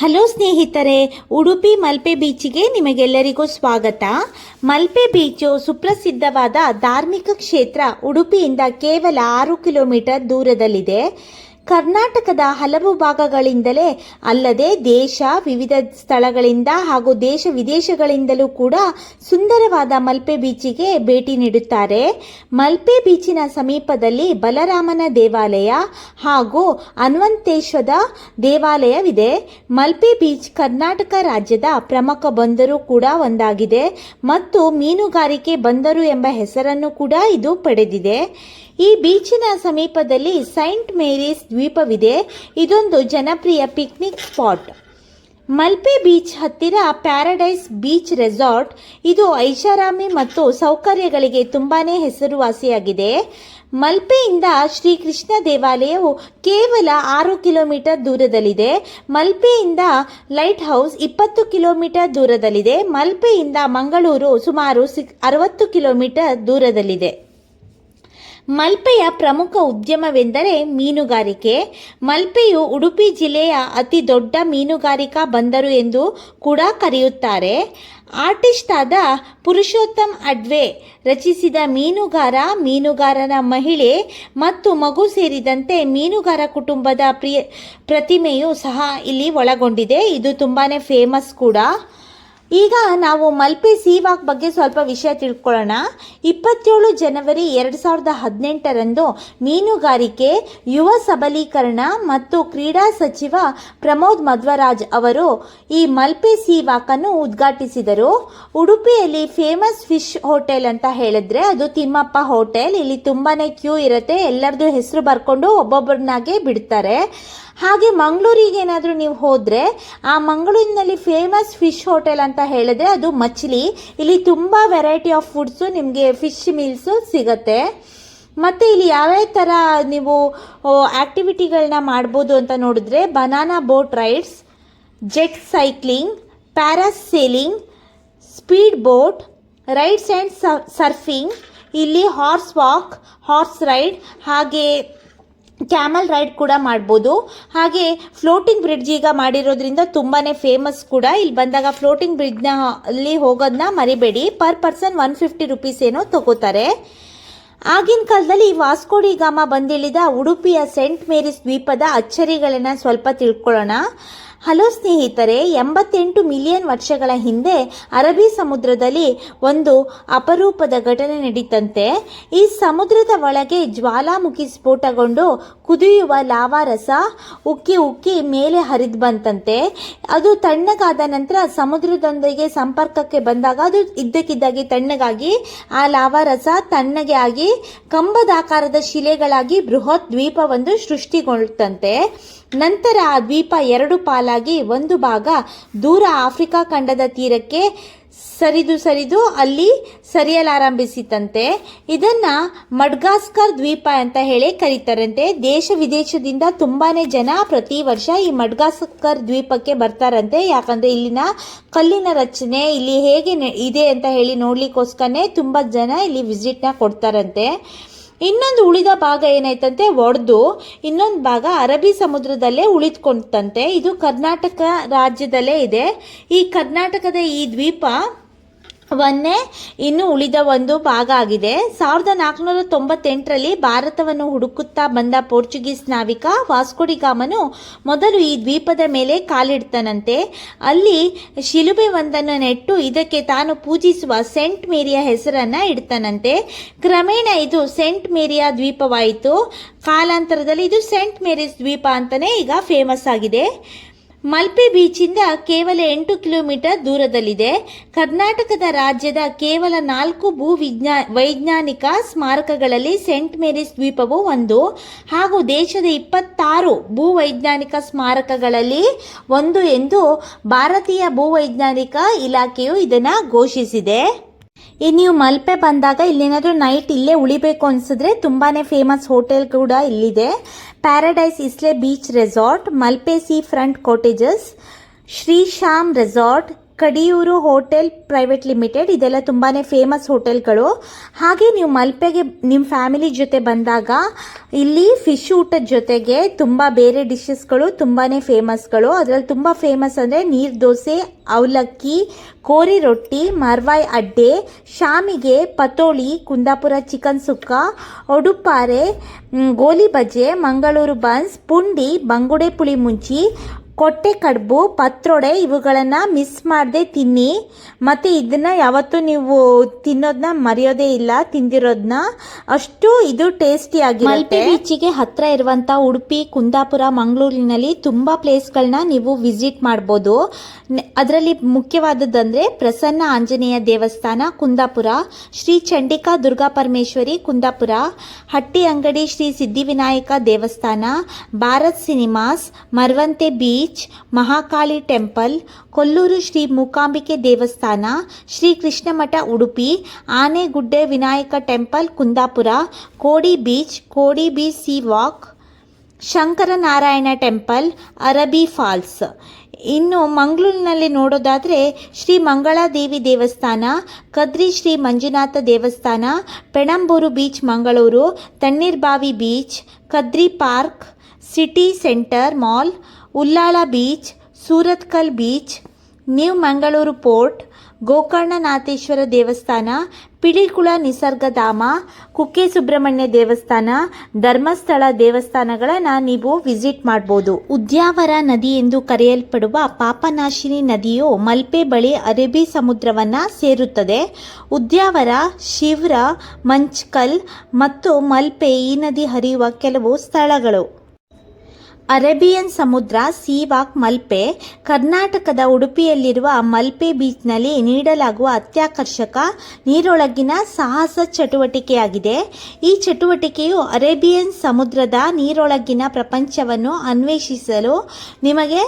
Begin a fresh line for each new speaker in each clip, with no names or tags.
Hello ಸ್ನೇಹಿತರೆ, ಉಡುಪಿ ಮಲ್ಪೆ ಬೀಚಿಗೆ ನಿಮಗೆಲ್ಲರಿಗೂ ಸ್ವಾಗತ. ಮಲ್ಪೆ ಬೀಚು ಸುಪ್ರಸಿದ್ಧವಾದ ಧಾರ್ಮಿಕ ಕ್ಷೇತ್ರ. ಉಡುಪಿಯಿಂದ ಕೇವಲ 6 ಕಿಲೋಮೀಟರ್ ದೂರದಲ್ಲಿದೆ. ಕರ್ನಾಟಕದ ಹಲವು ಭಾಗಗಳಿಂದಲೇ ಅಲ್ಲದೆ ವಿವಿಧ ಸ್ಥಳಗಳಿಂದ ಹಾಗೂ ದೇಶ ವಿದೇಶಗಳಿಂದಲೂ ಕೂಡ ಸುಂದರವಾದ ಮಲ್ಪೆ ಬೀಚಿಗೆ ಭೇಟಿ ನೀಡುತ್ತಾರೆ. ಮಲ್ಪೆ ಬೀಚಿನ ಸಮೀಪದಲ್ಲಿ ಬಲರಾಮನ ದೇವಾಲಯ ಹಾಗೂ ಹನುಮಂತೇಶ್ವರ ದೇವಾಲಯವಿದೆ. ಮಲ್ಪೆ ಬೀಚ್ ಕರ್ನಾಟಕ ರಾಜ್ಯದ ಪ್ರಮುಖ ಬಂದರು ಕೂಡ ಒಂದಾಗಿದೆ ಮತ್ತು ಮೀನುಗಾರಿಕೆ ಬಂದರು ಎಂಬ ಹೆಸರನ್ನು ಕೂಡ ಇದು ಪಡೆದಿದೆ. ಈ ಬೀಚಿನ ಸಮೀಪದಲ್ಲಿ ಸೈಂಟ್ ಮೇರೀಸ್ ದ್ವೀಪವಿದೆ. ಇದೊಂದು ಜನಪ್ರಿಯ ಪಿಕ್ನಿಕ್ ಸ್ಪಾಟ್. ಮಲ್ಪೆ ಬೀಚ್ ಹತ್ತಿರ ಪ್ಯಾರಡೈಸ್ ಬೀಚ್ ರೆಸಾರ್ಟ್. ಇದು ಐಷಾರಾಮಿ ಮತ್ತು ಸೌಕರ್ಯಗಳಿಗೆ ತುಂಬಾನೇ ಹೆಸರುವಾಸಿಯಾಗಿದೆ. ಮಲ್ಪೆಯಿಂದ ಶ್ರೀಕೃಷ್ಣ ದೇವಾಲಯವು ಕೇವಲ 6 ಕಿಲೋಮೀಟರ್ ದೂರದಲ್ಲಿದೆ. ಮಲ್ಪೆಯಿಂದ ಲೈಟ್ ಹೌಸ್ 20 ಕಿಲೋಮೀಟರ್ ದೂರದಲ್ಲಿದೆ. ಮಲ್ಪೆಯಿಂದ ಮಂಗಳೂರು ಸುಮಾರು 60 ಕಿಲೋಮೀಟರ್ ದೂರದಲ್ಲಿದೆ. ಮಲ್ಪೆಯ ಪ್ರಮುಖ ಉದ್ಯಮವೆಂದರೆ ಮೀನುಗಾರಿಕೆ. ಮಲ್ಪೆಯು ಉಡುಪಿ ಜಿಲ್ಲೆಯ ಅತಿ ದೊಡ್ಡ ಮೀನುಗಾರಿಕಾ ಬಂದರು ಎಂದು ಕೂಡ ಕರೆಯುತ್ತಾರೆ. ಆರ್ಟಿಸ್ಟ್ ಆದ ಪುರುಷೋತ್ತಮ್ ಅಡ್ವೆ ರಚಿಸಿದ ಮೀನುಗಾರನ ಮಹಿಳೆ ಮತ್ತು ಮಗು ಸೇರಿದಂತೆ ಮೀನುಗಾರ ಕುಟುಂಬದ ಪ್ರತಿಮೆಯು ಸಹ ಇಲ್ಲಿ ಒಳಗೊಂಡಿದೆ. ಇದು ತುಂಬಾನೇ ಫೇಮಸ್ ಕೂಡ. ಈಗ ನಾವು ಮಲ್ಪೆ ಸೀ ವಾಕ್ ಬಗ್ಗೆ ಸ್ವಲ್ಪ ವಿಷಯ ತಿಳ್ಕೊಳ್ಳೋಣ. 27 ಜನವರಿ 2018ರಂದು ಮೀನುಗಾರಿಕೆ, ಯುವ ಸಬಲೀಕರಣ ಮತ್ತು ಕ್ರೀಡಾ ಸಚಿವ ಪ್ರಮೋದ್ ಮಧ್ವರಾಜ್ ಅವರು ಈ ಮಲ್ಪೆ ಸೀ ವಾಕ್ ಅನ್ನು ಉದ್ಘಾಟಿಸಿದರು. ಉಡುಪಿಯಲ್ಲಿ ಫೇಮಸ್ ಫಿಶ್ ಹೋಟೆಲ್ ಅಂತ ಹೇಳಿದ್ರೆ ಅದು ತಿಮ್ಮಪ್ಪ ಹೋಟೆಲ್. ಇಲ್ಲಿ ತುಂಬಾನೇ ಕ್ಯೂ ಇರುತ್ತೆ. ಎಲ್ಲರದು ಹೆಸರು ಬರ್ಕೊಂಡು ಒಬ್ಬೊಬ್ಬರನ್ನಾಗೆ ಬಿಡ್ತಾರೆ. ಹಾಗೆ ಮಂಗಳೂರಿಗೆ ಏನಾದರೂ ನೀವು ಹೋದರೆ ಆ ಮಂಗಳೂರಿನಲ್ಲಿ ಫೇಮಸ್ ಫಿಶ್ ಹೋಟೆಲ್ ಅಂತ ಹೇಳಿದ್ರೆ ಅದು ಮಚ್ಲಿ. ಇಲ್ಲಿ ತುಂಬ ವೆರೈಟಿ ಆಫ್ ಫುಡ್ಸು ನಿಮಗೆ ಫಿಶ್ ಮೀಲ್ಸು ಸಿಗುತ್ತೆ. ಮತ್ತು ಇಲ್ಲಿ ಯಾವ್ಯಾವ ಥರ ನೀವು ಆ್ಯಕ್ಟಿವಿಟಿಗಳನ್ನ ಮಾಡ್ಬೋದು ಅಂತ ನೋಡಿದ್ರೆ banana boat rides, jet cycling, parasailing, speed boat rides and surfing. ಇಲ್ಲಿ ಹಾರ್ಸ್ ವಾಕ್, ಹಾರ್ಸ್ ರೈಡ್ ಹಾಗೆ ಕ್ಯಾಮಲ್ ರೈಡ್ ಕೂಡ ಮಾಡ್ಬೋದು. ಹಾಗೆ ಫ್ಲೋಟಿಂಗ್ ಬ್ರಿಡ್ಜ್ ಈಗ ಮಾಡಿರೋದ್ರಿಂದ ತುಂಬಾ ಫೇಮಸ್ ಕೂಡ. ಇಲ್ಲಿ ಬಂದಾಗ ಫ್ಲೋಟಿಂಗ್ ಬ್ರಿಡ್ಜ್ನ ಅಲ್ಲಿ ಹೋಗೋದನ್ನ ಮರಿಬೇಡಿ. ಪರ್ ಪರ್ಸನ್ 150 ರುಪೀಸ್ ಏನೋ ತಗೋತಾರೆ. ಆಗಿನ ಕಾಲದಲ್ಲಿ ವಾಸ್ಕೋಡಿ ಗಾಮ ಬಂದಿಳಿದ ಉಡುಪಿಯ ಸೆಂಟ್ ಮೇರೀಸ್ ದ್ವೀಪದ ಅಚ್ಚರಿಗಳನ್ನು ಸ್ವಲ್ಪ ತಿಳ್ಕೊಳ್ಳೋಣ. ಹಲೋ ಸ್ನೇಹಿತರೆ, 88 ಮಿಲಿಯನ್ ವರ್ಷಗಳ ಹಿಂದೆ ಅರಬ್ಬಿ ಸಮುದ್ರದಲ್ಲಿ ಒಂದು ಅಪರೂಪದ ಘಟನೆ ನಡೀತಂತೆ. ಈ ಸಮುದ್ರದ ಒಳಗೆ ಜ್ವಾಲಾಮುಖಿ ಸ್ಫೋಟಗೊಂಡು ಕುದಿಯುವ ಲಾವಾರಸ ಉಕ್ಕಿ ಮೇಲೆ ಹರಿದು ಬಂತಂತೆ. ಅದು ತಣ್ಣಗಾದ ನಂತರ ಸಮುದ್ರದೊಂದಿಗೆ ಸಂಪರ್ಕಕ್ಕೆ ಬಂದಾಗ ಅದು ಇದ್ದಕ್ಕಿದ್ದಾಗಿ ತಣ್ಣಗಾಗಿ ಆ ಲಾವಾರಸ ತಣ್ಣಗೆ ಆಗಿ ಕಂಬದಾಕಾರದ ಶಿಲೆಗಳಾಗಿ ಬೃಹತ್ ದ್ವೀಪವೊಂದು ಸೃಷ್ಟಿಗೊಳ್ತಂತೆ. ನಂತರ ಆ ದ್ವೀಪ 2 ಪಾಲಾಗಿ ಒಂದು ಭಾಗ ದೂರ ಆಫ್ರಿಕಾ ಖಂಡದ ತೀರಕ್ಕೆ ಸರಿದು ಅಲ್ಲಿ ಸರಿಯಲಾರಂಭಿಸಿತಂತೆ. ಇದನ್ನ ಮಡ್ಗಾಸ್ಕರ್ ದ್ವೀಪ ಅಂತ ಹೇಳಿ ಕರೀತಾರಂತೆ. ದೇಶ ವಿದೇಶದಿಂದ ತುಂಬಾನೇ ಜನ ಪ್ರತಿ ವರ್ಷ ಈ ಮಡ್ಗಾಸ್ಕರ್ ದ್ವೀಪಕ್ಕೆ ಬರ್ತಾರಂತೆ. ಯಾಕಂದ್ರೆ ಇಲ್ಲಿನ ಕಲ್ಲಿನ ರಚನೆ ಇಲ್ಲಿ ಹೇಗೆ ಇದೆ ಅಂತ ಹೇಳಿ ನೋಡ್ಲಿಕ್ಕೋಸ್ಕರನೇ ತುಂಬಾ ಜನ ಇಲ್ಲಿ ವಿಸಿಟ್ನ ಕೊಡ್ತಾರಂತೆ. ಇನ್ನೊಂದು ಉಳಿದ ಭಾಗ ಏನಾಯ್ತಂತೆ ಒಡೆದು ಇನ್ನೊಂದು ಭಾಗ ಅರಬ್ಬಿ ಸಮುದ್ರದಲ್ಲೇ ಉಳಿದುಕೊಂಡಂತೆ. ಇದು ಕರ್ನಾಟಕ ರಾಜ್ಯದಲ್ಲೇ ಇದೆ. ಈ ಕರ್ನಾಟಕದ ಈ ದ್ವೀಪ ಇನ್ನು ಉಳಿದ ಒಂದು ಭಾಗ ಆಗಿದೆ. 1498ರಲ್ಲಿ ಭಾರತವನ್ನು ಹುಡುಕುತ್ತಾ ಬಂದ ಪೋರ್ಚುಗೀಸ್ ನಾವಿಕ ವಾಸ್ಕೋಡಿ ಗಾಮನು ಮೊದಲು ಈ ದ್ವೀಪದ ಮೇಲೆ ಕಾಲಿಡ್ತಾನಂತೆ. ಅಲ್ಲಿ ಶಿಲುಬೆ ಒಂದನ್ನು ನೆಟ್ಟು ಇದಕ್ಕೆ ತಾನು ಪೂಜಿಸುವ ಸೆಂಟ್ ಮೇರಿಯ ಹೆಸರನ್ನ ಇಡ್ತಾನಂತೆ. ಕ್ರಮೇಣ ಇದು ಸೆಂಟ್ ಮೇರಿಯ ದ್ವೀಪವಾಯಿತು. ಕಾಲಾಂತರದಲ್ಲಿ ಇದು ಸೆಂಟ್ ಮೇರೀಸ್ ದ್ವೀಪ ಅಂತಾನೆ ಈಗ ಫೇಮಸ್ ಆಗಿದೆ. ಮಲ್ಪೆ ಬೀಚಿಂದ ಕೇವಲ 8 ಕಿಲೋಮೀಟರ್ ದೂರದಲ್ಲಿದೆ. ಕರ್ನಾಟಕದ ರಾಜ್ಯದ ಕೇವಲ 4 ವೈಜ್ಞಾನಿಕ ಸ್ಮಾರಕಗಳಲ್ಲಿ ಸೆಂಟ್ ಮೇರೀಸ್ ದ್ವೀಪವು ಒಂದು ಹಾಗೂ ದೇಶದ 26 ಭೂವೈಜ್ಞಾನಿಕ ಸ್ಮಾರಕಗಳಲ್ಲಿ ಒಂದು ಎಂದು ಭಾರತೀಯ ಭೂವೈಜ್ಞಾನಿಕ ಇಲಾಖೆಯು ಇದನ್ನು ಘೋಷಿಸಿದೆ. ನೀವು ಮಲ್ಪೆ ಬಂದಾಗ ಇಲ್ಲೇನಾದರೂ ನೈಟ್ ಇಲ್ಲೇ ಉಳಿಬೇಕು ಅನಿಸಿದ್ರೆ ತುಂಬಾನೇ ಫೇಮಸ್ ಹೋಟೆಲ್ ಕೂಡ ಇಲ್ಲಿದೆ. Paradise isle beach resort, Malpe sea front cottages, Shri Shyam resort, Kadiyur hotel private limited, ಇದೆಲ್ಲ ತುಂಬಾ ಫೇಮಸ್ ಹೋಟೆಲ್ಗಳು. ಹಾಗೆ ನೀವು ಮಲ್ಪೆಗೆ ನಿಮ್ಮ ಫ್ಯಾಮಿಲಿ ಜೊತೆ ಬಂದಾಗ ಇಲ್ಲಿ ಫಿಶ್ ಊಟದ ಜೊತೆಗೆ ತುಂಬ ಬೇರೆ ಡಿಶಸ್ಗಳು ತುಂಬಾ ಫೇಮಸ್ಗಳು. ಅದರಲ್ಲಿ ತುಂಬ ಫೇಮಸ್ ಅಂದರೆ ನೀರು ದೋಸೆ, ಅವಲಕ್ಕಿ, ಕೋರಿ ರೊಟ್ಟಿ, ಮರ್ವಾಯ್ ಅಡ್ಡೆ, ಶಾಮಿಗೆ, ಪತೋಳಿ, ಕುಂದಾಪುರ ಚಿಕನ್ ಸುಕ್ಕ, ಒಡುಪಾರೆ, ಗೋಲಿ ಬಜೆ, ಮಂಗಳೂರು ಬನ್ಸ್, ಪುಂಡಿ, ಬಂಗುಡೆ ಪುಳಿ ಮುಂಚಿ, ಕೊಟ್ಟೆ ಕಡುಬು, ಪತ್ರೊಡೆ ಇವುಗಳನ್ನು ಮಿಸ್ ಮಾಡದೆ ತಿನ್ನಿ. ಮತ್ತು ಇದನ್ನು ಯಾವತ್ತೂ ನೀವು ತಿನ್ನೋದನ್ನ ಮರೆಯೋದೇ ಇಲ್ಲ, ತಿಂದಿರೋದನ್ನ. ಅಷ್ಟು ಇದು ಟೇಸ್ಟಿಯಾಗಿರುತ್ತೆ. ಮಲ್ಪೆ ಬೀಚಿಗೆ ಹತ್ತಿರ ಇರುವಂಥ ಉಡುಪಿ, ಕುಂದಾಪುರ, ಮಂಗಳೂರಿನಲ್ಲಿ ತುಂಬ ಪ್ಲೇಸ್ಗಳನ್ನ ನೀವು ವಿಸಿಟ್ ಮಾಡ್ಬೋದು. ಅದರಲ್ಲಿ ಮುಖ್ಯವಾದದ್ದಂದರೆ ಪ್ರಸನ್ನ ಆಂಜನೇಯ ದೇವಸ್ಥಾನ ಕುಂದಾಪುರ, ಶ್ರೀ ಚಂಡಿಕಾ ದುರ್ಗಾ ಪರಮೇಶ್ವರಿ ಕುಂದಾಪುರ, ಹಟ್ಟಿ ಅಂಗಡಿ ಶ್ರೀ ಸಿದ್ಧಿವಿನಾಯಕ ದೇವಸ್ಥಾನ, Bharat cinemas, Maravanthe beach, Mahakali temple, Kollur Shri Mookambika ದೇವಸ್ಥಾನ, Shri Krishna Matha Udupi, Anegudde Vinayaka temple Kundapura, Kodi beach sea walk, Shankaranarayana temple, Arabi falls. ಇನ್ನು ಮಂಗಳೂರಿನಲ್ಲಿ ನೋಡೋದಾದರೆ ಶ್ರೀ ಮಂಗಳಾದೇವಿ ದೇವಸ್ಥಾನ, ಕದ್ರಿ ಶ್ರೀ ಮಂಜುನಾಥ ದೇವಸ್ಥಾನ, Panambur beach Mangalore, Tannirbhavi beach, Kadri park, city centre mall, Ullal beach, Surathkal beach, new Mangalore port, Gokarnanatheshwara ದೇವಸ್ಥಾನ, ಪಿಳಿಕುಳ ನಿಸರ್ಗಧಾಮ, ಕುಕ್ಕೆ ಸುಬ್ರಹ್ಮಣ್ಯ ದೇವಸ್ಥಾನ, ಧರ್ಮಸ್ಥಳ ದೇವಸ್ಥಾನಗಳನ್ನು ನೀವು ವಿಸಿಟ್ ಮಾಡ್ಬೋದು. ಉದ್ಯಾವರ ನದಿ ಎಂದು ಕರೆಯಲ್ಪಡುವ ಪಾಪನಾಶಿನಿ ನದಿಯು ಮಲ್ಪೆ ಬಳಿ ಅರೇಬಿ ಸಮುದ್ರವನ್ನು ಸೇರುತ್ತದೆ. ಉದ್ಯಾವರ, ಶಿವ್ರ, ಮಂಚ್ಕಲ್ ಮತ್ತು ಮಲ್ಪೆ ಈ ನದಿ ಹರಿಯುವ ಕೆಲವು ಸ್ಥಳಗಳು. ಅರೇಬಿಯನ್ ಸಮುದ್ರ ಸೀವಾಕ್ ಮಲ್ಪೆ ಕರ್ನಾಟಕದ ಉಡುಪಿಯಲ್ಲಿರುವ ಮಲ್ಪೆ ಬೀಚ್ನಲ್ಲಿ ನೀಡಲಾಗುವ ಅತ್ಯಾಕರ್ಷಕ ನೀರೊಳಗಿನ ಸಾಹಸ ಚಟುವಟಿಕೆಯಾಗಿದೆ. ಈ ಚಟುವಟಿಕೆಯು ಅರೇಬಿಯನ್ ಸಮುದ್ರದ ನೀರೊಳಗಿನ ಪ್ರಪಂಚವನ್ನು ಅನ್ವೇಷಿಸಲು ನಿಮಗೆ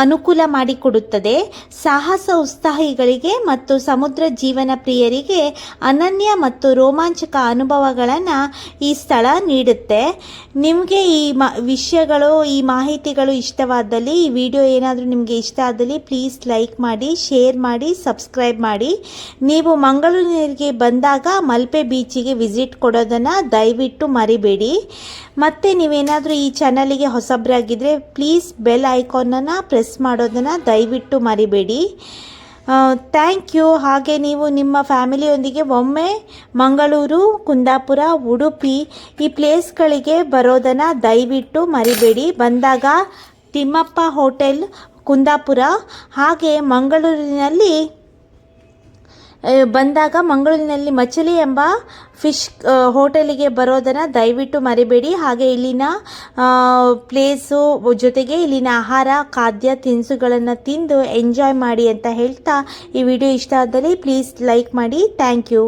ಅನುಕೂಲ ಮಾಡಿಕೊಡುತ್ತದೆ. ಸಾಹಸ ಉತ್ಸಾಹಿಗಳಿಗೆ ಮತ್ತು ಸಮುದ್ರ ಜೀವನ ಪ್ರಿಯರಿಗೆ ಅನನ್ಯ ಮತ್ತು ರೋಮಾಂಚಕ ಅನುಭವಗಳನ್ನು ಈ ಸ್ಥಳ ನೀಡುತ್ತೆ. ನಿಮಗೆ ಈ ವಿಷಯಗಳು, ಈ ಮಾಹಿತಿಗಳು ಇಷ್ಟವಾದಲ್ಲಿ, ಈ ವಿಡಿಯೋ ಏನಾದರೂ ನಿಮಗೆ ಇಷ್ಟ ಆದಲ್ಲಿ ಪ್ಲೀಸ್ ಲೈಕ್ ಮಾಡಿ, ಶೇರ್ ಮಾಡಿ, ಸಬ್ಸ್ಕ್ರೈಬ್ ಮಾಡಿ. ನೀವು ಮಂಗಳೂರಿಗೆ ಬಂದಾಗ ಮಲ್ಪೆ ಬೀಚಿಗೆ ವಿಸಿಟ್ ಕೊಡೋದನ್ನು ದಯವಿಟ್ಟು ಮರಿಬೇಡಿ. ಮತ್ತು ನೀವೇನಾದರೂ ಈ ಚಾನಲಿಗೆ ಹೊಸಬ್ರಾಗಿದ್ದರೆ ಪ್ಲೀಸ್ ಬೆಲ್ ಐಕಾನನ್ನು ಪ್ರೆಸ್ ಮಾಡೋದನ್ನು ದಯವಿಟ್ಟು ಮರಿಬೇಡಿ. Thank you. ಹಾಗೆ ನೀವು ನಿಮ್ಮ ಫ್ಯಾಮಿಲಿಯೊಂದಿಗೆ ಒಮ್ಮೆ ಮಂಗಳೂರು, ಕುಂದಾಪುರ, ಉಡುಪಿ ಈ ಪ್ಲೇಸ್ಗಳಿಗೆ ಬರೋದನ್ನು ದಯವಿಟ್ಟು ಮರಿಬೇಡಿ. ಬಂದಾಗ ತಿಮ್ಮಪ್ಪ ಹೋಟೆಲ್ ಕುಂದಾಪುರ ಹಾಗೆ ಮಂಗಳೂರಿನಲ್ಲಿ ಮಚಲಿ ಎಂಬ ಫಿಶ್ ಹೋಟೆಲಿಗೆ ಬರೋದನ್ನು ದಯವಿಟ್ಟು ಮರಿಬೇಡಿ. ಹಾಗೆ ಇಲ್ಲಿನ ಪ್ಲೇಸು ಜೊತೆಗೆ ಇಲ್ಲಿನ ಆಹಾರ, ಖಾದ್ಯ ತಿನಿಸುಗಳನ್ನು ತಿಂದು ಎಂಜಾಯ್ ಮಾಡಿ ಅಂತ ಹೇಳ್ತಾ ಈ ವಿಡಿಯೋ ಇಷ್ಟ ಆದಲ್ಲಿ ಪ್ಲೀಸ್ ಲೈಕ್ ಮಾಡಿ. Thank you.